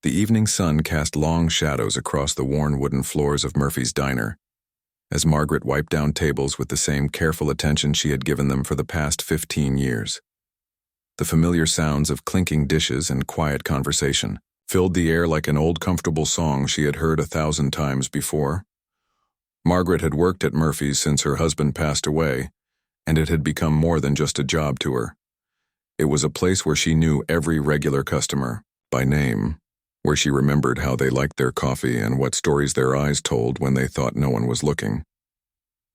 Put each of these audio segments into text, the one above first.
The evening sun cast long shadows across the worn wooden floors of Murphy's diner, as Margaret wiped down tables with the same careful attention she had given them for the past 15 years. The familiar sounds of clinking dishes and quiet conversation filled the air like an old comfortable song she had heard 1,000 times before. Margaret had worked at Murphy's since her husband passed away, and it had become more than just a job to her. It was a place where she knew every regular customer, by name, where she remembered how they liked their coffee and what stories their eyes told when they thought no one was looking.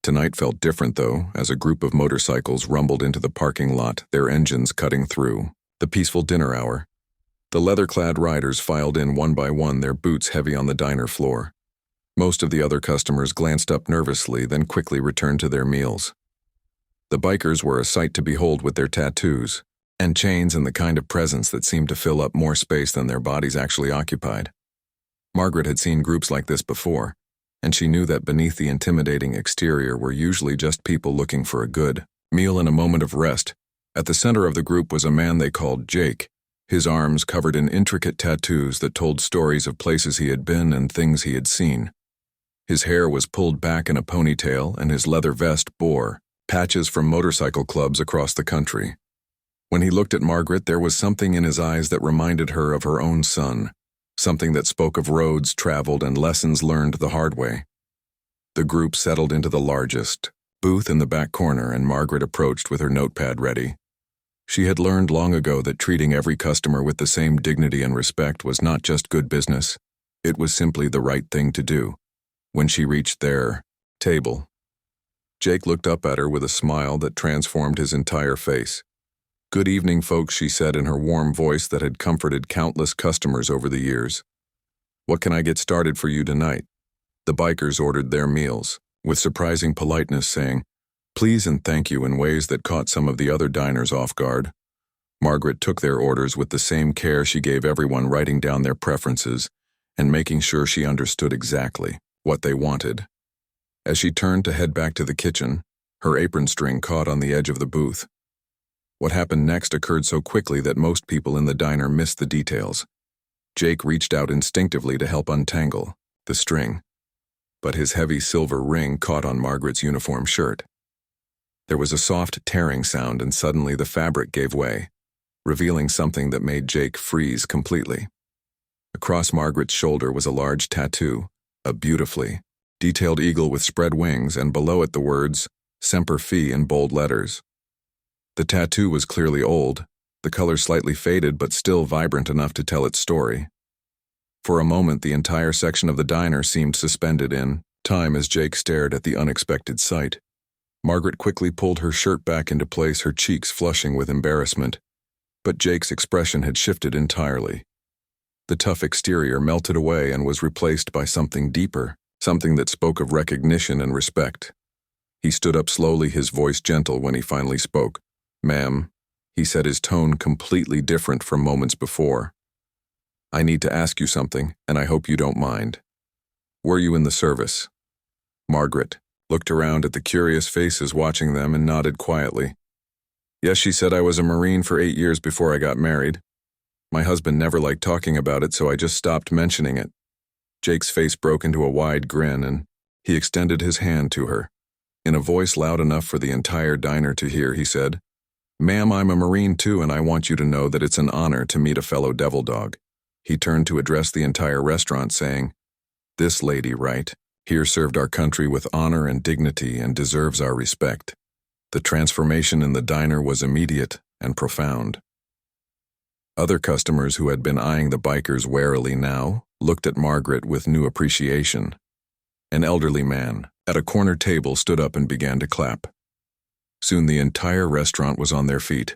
Tonight felt different, though, as a group of motorcycles rumbled into the parking lot, their engines cutting through the peaceful dinner hour. The leather-clad riders filed in one by one, their boots heavy on the diner floor. Most of the other customers glanced up nervously, then quickly returned to their meals. The bikers were a sight to behold with their tattoos and chains and the kind of presence that seemed to fill up more space than their bodies actually occupied. Margaret had seen groups like this before, and she knew that beneath the intimidating exterior were usually just people looking for a good meal and a moment of rest. At the center of the group was a man they called Jake, his arms covered in intricate tattoos that told stories of places he had been and things he had seen. His hair was pulled back in a ponytail, and his leather vest bore patches from motorcycle clubs across the country. When he looked at Margaret, there was something in his eyes that reminded her of her own son, something that spoke of roads traveled and lessons learned the hard way. The group settled into the largest booth in the back corner, and Margaret approached with her notepad ready. She had learned long ago that treating every customer with the same dignity and respect was not just good business, it was simply the right thing to do. When she reached their table, Jake looked up at her with a smile that transformed his entire face. "Good evening, folks," she said in her warm voice that had comforted countless customers over the years. "What can I get started for you tonight?" The bikers ordered their meals, with surprising politeness, saying, "Please and thank you," in ways that caught some of the other diners off guard. Margaret took their orders with the same care she gave everyone, writing down their preferences and making sure she understood exactly what they wanted. As she turned to head back to the kitchen, her apron string caught on the edge of the booth. What happened next occurred so quickly that most people in the diner missed the details. Jake reached out instinctively to help untangle the string, but his heavy silver ring caught on Margaret's uniform shirt. There was a soft tearing sound, and suddenly the fabric gave way, revealing something that made Jake freeze completely. Across Margaret's shoulder was a large tattoo, a beautifully detailed eagle with spread wings, and below it the words, "Semper Fi," in bold letters. The tattoo was clearly old, the color slightly faded but still vibrant enough to tell its story. For a moment, the entire section of the diner seemed suspended in time as Jake stared at the unexpected sight. Margaret quickly pulled her shirt back into place, her cheeks flushing with embarrassment. But Jake's expression had shifted entirely. The tough exterior melted away and was replaced by something deeper, something that spoke of recognition and respect. He stood up slowly, his voice gentle when he finally spoke. "Ma'am," he said, his tone completely different from moments before. "I need to ask you something, and I hope you don't mind. Were you in the service?" Margaret looked around at the curious faces watching them and nodded quietly. "Yes," she said, "I was a Marine for 8 years before I got married. My husband never liked talking about it, so I just stopped mentioning it." Jake's face broke into a wide grin, and he extended his hand to her. In a voice loud enough for the entire diner to hear, he said, "Ma'am, I'm a Marine too, and I want you to know that it's an honor to meet a fellow devil dog." He turned to address the entire restaurant, saying, "This lady, right here, served our country with honor and dignity and deserves our respect." The transformation in the diner was immediate and profound. Other customers who had been eyeing the bikers warily now looked at Margaret with new appreciation. An elderly man at a corner table stood up and began to clap. Soon the entire restaurant was on their feet,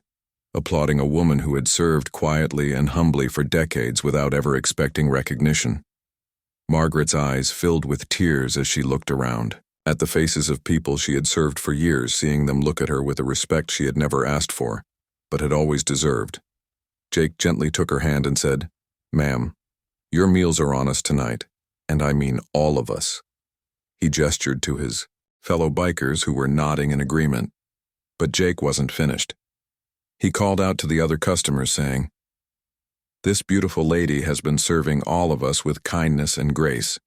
applauding a woman who had served quietly and humbly for decades without ever expecting recognition. Margaret's eyes filled with tears as she looked around at the faces of people she had served for years, seeing them look at her with a respect she had never asked for, but had always deserved. Jake gently took her hand and said, "Ma'am, your meals are on us tonight, and I mean all of us." He gestured to his fellow bikers who were nodding in agreement, but Jake wasn't finished. He called out to the other customers saying, This beautiful lady has been serving all of us with kindness and grace.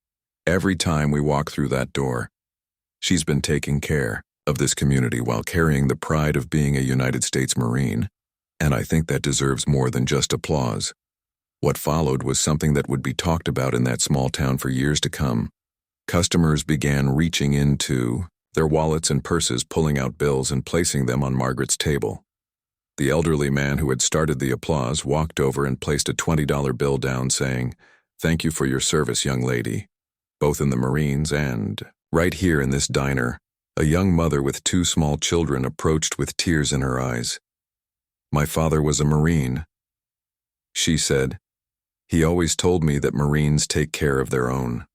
Every time we walk through that door, she's been taking care of this community while carrying the pride of being a United States Marine, and I think that deserves more than just applause. What followed was something that would be talked about in that small town for years to come. Customers began reaching into their wallets and purses, pulling out bills and placing them on Margaret's table. The elderly man who had started the applause walked over and placed a $20 bill down, saying, "Thank you for your service, young lady, both in the Marines and right here in this diner." A young mother with 2 small children approached with tears in her eyes. "My father was a Marine," she said. "He always told me that Marines take care of their own."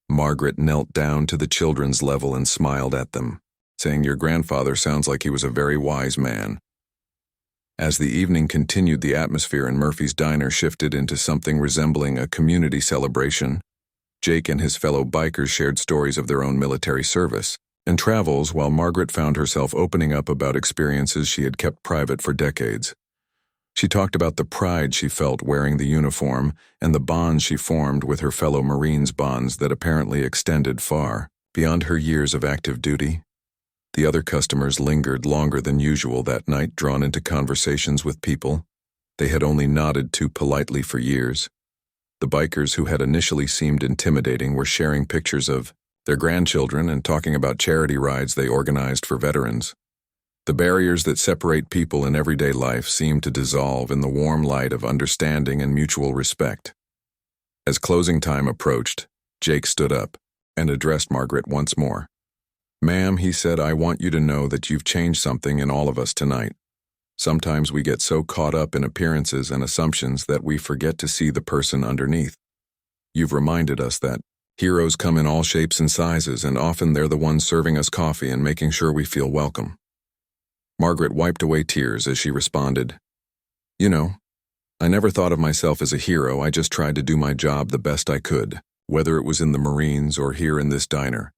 Margaret knelt down to the children's level and smiled at them, saying, "Your grandfather sounds like he was a very wise man." As the evening continued, the atmosphere in Murphy's Diner shifted into something resembling a community celebration. Jake and his fellow bikers shared stories of their own military service and travels, while Margaret found herself opening up about experiences she had kept private for decades. She talked about the pride she felt wearing the uniform and the bonds she formed with her fellow Marines, bonds that apparently extended far beyond her years of active duty. The other customers lingered longer than usual that night, drawn into conversations with people they had only nodded to politely for years. The bikers who had initially seemed intimidating were sharing pictures of their grandchildren and talking about charity rides they organized for veterans. The barriers that separate people in everyday life seemed to dissolve in the warm light of understanding and mutual respect. As closing time approached, Jake stood up and addressed Margaret once more. "Ma'am," he said, "I want you to know that you've changed something in all of us tonight. Sometimes we get so caught up in appearances and assumptions that we forget to see the person underneath. You've reminded us that heroes come in all shapes and sizes, and often they're the ones serving us coffee and making sure we feel welcome." Margaret wiped away tears as she responded, "You know, I never thought of myself as a hero. I just tried to do my job the best I could, whether it was in the Marines or here in this diner.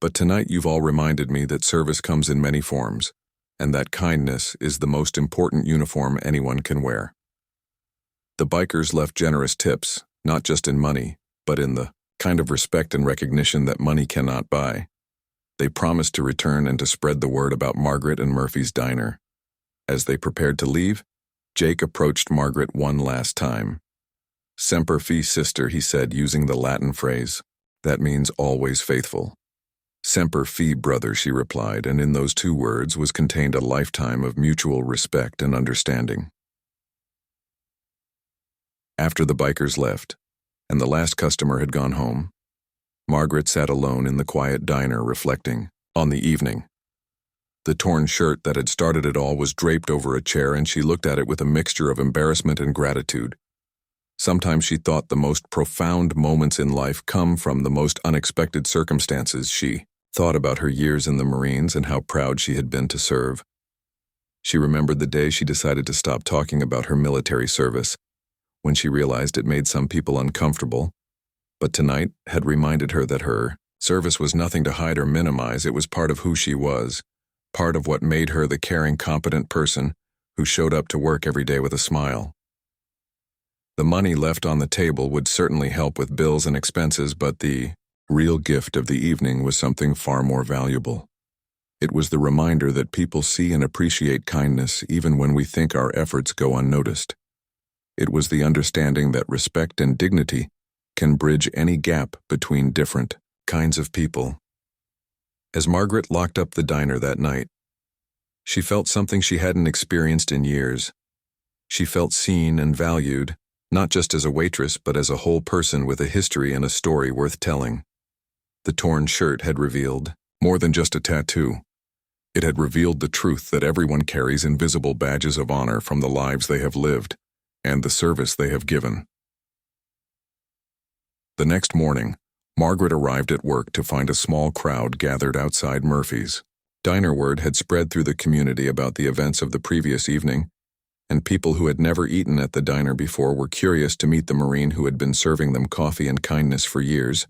But tonight you've all reminded me that service comes in many forms, and that kindness is the most important uniform anyone can wear." The bikers left generous tips, not just in money, but in the kind of respect and recognition that money cannot buy. They promised to return and to spread the word about Margaret and Murphy's Diner. As they prepared to leave, Jake approached Margaret one last time. "Semper Fi, sister," he said, using the Latin phrase. "That means always faithful." "Semper Fi, brother," she replied, and in those 2 words was contained a lifetime of mutual respect and understanding. After the bikers left, and the last customer had gone home, Margaret sat alone in the quiet diner reflecting on the evening. The torn shirt that had started it all was draped over a chair, and she looked at it with a mixture of embarrassment and gratitude. Sometimes she thought the most profound moments in life come from the most unexpected circumstances. She thought about her years in the Marines and how proud she had been to serve. She remembered the day she decided to stop talking about her military service, when she realized it made some people uncomfortable, but tonight had reminded her that her service was nothing to hide or minimize. It was part of who she was, part of what made her the caring, competent person who showed up to work every day with a smile. The money left on the table would certainly help with bills and expenses, but the real gift of the evening was something far more valuable. It was the reminder that people see and appreciate kindness even when we think our efforts go unnoticed. It was the understanding that respect and dignity can bridge any gap between different kinds of people. As Margaret locked up the diner that night, she felt something she hadn't experienced in years. She felt seen and valued, not just as a waitress, but as a whole person with a history and a story worth telling. The torn shirt had revealed more than just a tattoo. It had revealed the truth that everyone carries invisible badges of honor from the lives they have lived and the service they have given. The next morning, Margaret arrived at work to find a small crowd gathered outside Murphy's. Diner word had spread through the community about the events of the previous evening, and people who had never eaten at the diner before were curious to meet the Marine who had been serving them coffee and kindness for years.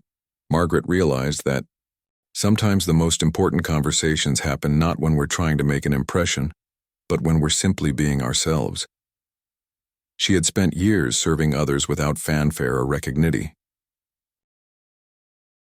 Margaret realized that sometimes the most important conversations happen not when we're trying to make an impression, but when we're simply being ourselves. She had spent years serving others without fanfare or recognition.